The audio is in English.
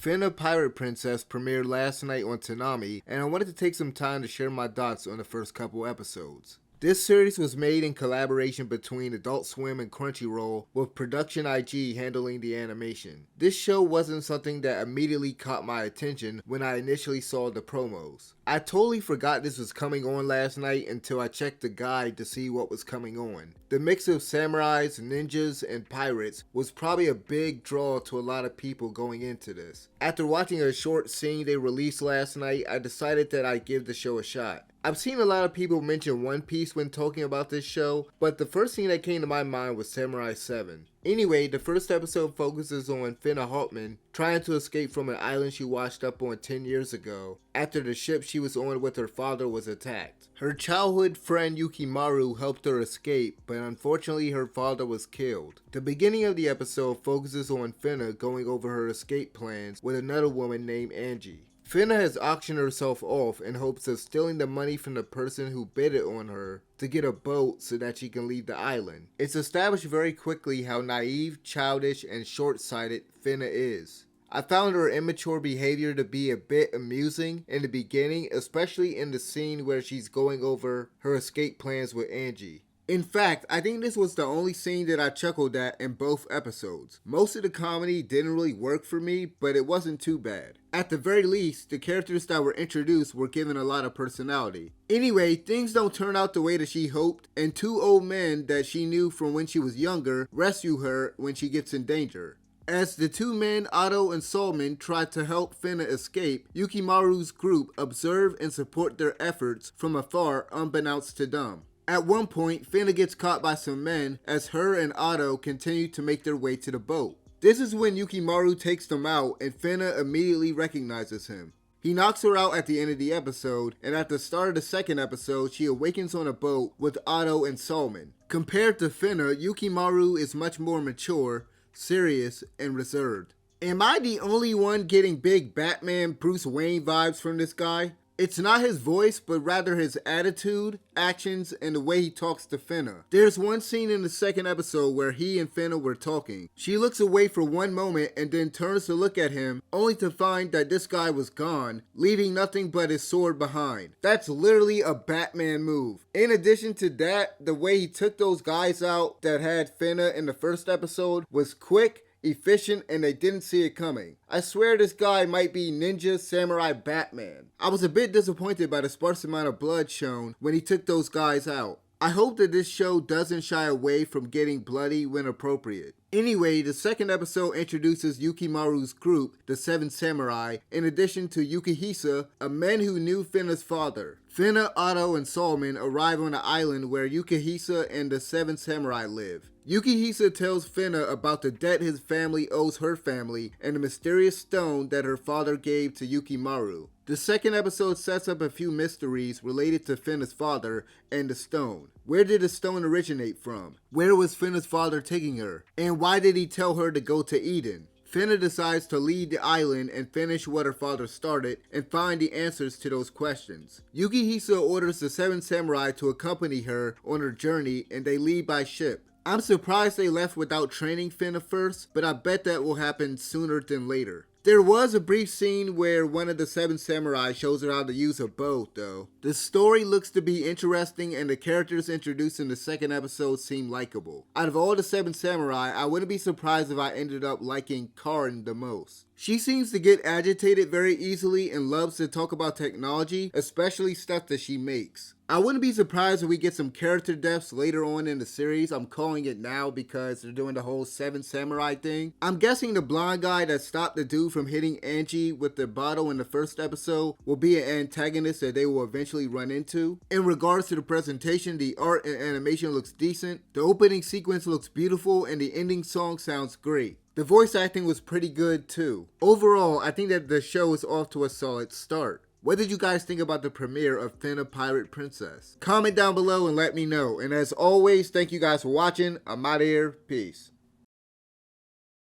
Fena Pirate Princess premiered last night on Toonami, and I wanted to take some time to share my thoughts on the first couple episodes. This series was made in collaboration between Adult Swim and Crunchyroll, with Production IG handling the animation. This show wasn't something that immediately caught my attention when I initially saw the promos. I totally forgot this was coming on last night until I checked the guide to see what was coming on. The mix of samurais, ninjas, and pirates was probably a big draw to a lot of people going into this. After watching a short scene they released last night, I decided that I'd give the show a shot. I've seen a lot of people mention One Piece when talking about this show, but the first thing that came to my mind was Samurai 7. Anyway, the first episode focuses on FEARnoHate trying to escape from an island she washed up on 10 years ago after the ship she was on with her father was attacked. Her childhood friend Yukimaru helped her escape, but unfortunately her father was killed. The beginning of the episode focuses on Fena going over her escape plans with another woman named Angie. Fena has auctioned herself off in hopes of stealing the money from the person who bid it on her to get a boat so that she can leave the island. It's established very quickly how naive, childish, and short-sighted Fena is. I found her immature behavior to be a bit amusing in the beginning, especially in the scene where she's going over her escape plans with Angie. In fact, I think this was the only scene that I chuckled at in both episodes. Most of the comedy didn't really work for me, but it wasn't too bad. At the very least, the characters that were introduced were given a lot of personality. Anyway, things don't turn out the way that she hoped, and two old men that she knew from when she was younger rescue her when she gets in danger. As the two men, Otto and Solomon, try to help Fena escape, Yukimaru's group observe and support their efforts from afar unbeknownst to them. At one point, Fena gets caught by some men as her and Otto continue to make their way to the boat. This is when Yukimaru takes them out and Fena immediately recognizes him. He knocks her out at the end of the episode, and at the start of the second episode, she awakens on a boat with Otto and Solomon. Compared to Fena, Yukimaru is much more mature, serious, and reserved. Am I the only one getting big Batman Bruce Wayne vibes from this guy? It's not his voice, but rather his attitude, actions, and the way he talks to Fena. There's one scene in the second episode where he and Fena were talking. She looks away for one moment and then turns to look at him, only to find that this guy was gone, leaving nothing but his sword behind. That's literally a Batman move. In addition to that, the way he took those guys out that had Fena in the first episode was quick, efficient, and they didn't see it coming. I swear this guy might be Ninja Samurai Batman. I was a bit disappointed by the sparse amount of blood shown when he took those guys out. I hope that this show doesn't shy away from getting bloody when appropriate. Anyway, the second episode introduces Yukimaru's group, the Seven Samurai, in addition to Yukihisa, a man who knew Fena's father. Fena, Otto, and Solomon arrive on an island where Yukihisa and the Seven Samurai live. Yukihisa tells Fena about the debt his family owes her family and the mysterious stone that her father gave to Yukimaru. The second episode sets up a few mysteries related to Fena's father and the stone. Where did the stone originate from? Where was Fena's father taking her? And why did he tell her to go to Eden? Fena decides to leave the island and finish what her father started and find the answers to those questions. Yukihisa orders the Seven Samurai to accompany her on her journey, and they leave by ship. I'm surprised they left without training Fena first, but I bet that will happen sooner than later. There was a brief scene where one of the Seven Samurai shows her how to use a bow, though. The story looks to be interesting and the characters introduced in the second episode seem likable. Out of all the Seven Samurai, I wouldn't be surprised if I ended up liking Karin the most. She seems to get agitated very easily and loves to talk about technology, especially stuff that she makes. I wouldn't be surprised if we get some character deaths later on in the series. I'm calling it now because they're doing the whole Seven Samurai thing. I'm guessing the blonde guy that stopped the dude from hitting Angie with the bottle in the first episode will be an antagonist that they will eventually run into. In regards to the presentation, the art and animation looks decent, the opening sequence looks beautiful, and the ending song sounds great. The voice acting was pretty good too. Overall, I think that the show is off to a solid start. What did you guys think about the premiere of Fena Pirate Princess? Comment down below and let me know. And as always, thank you guys for watching. I'm out of here. Peace.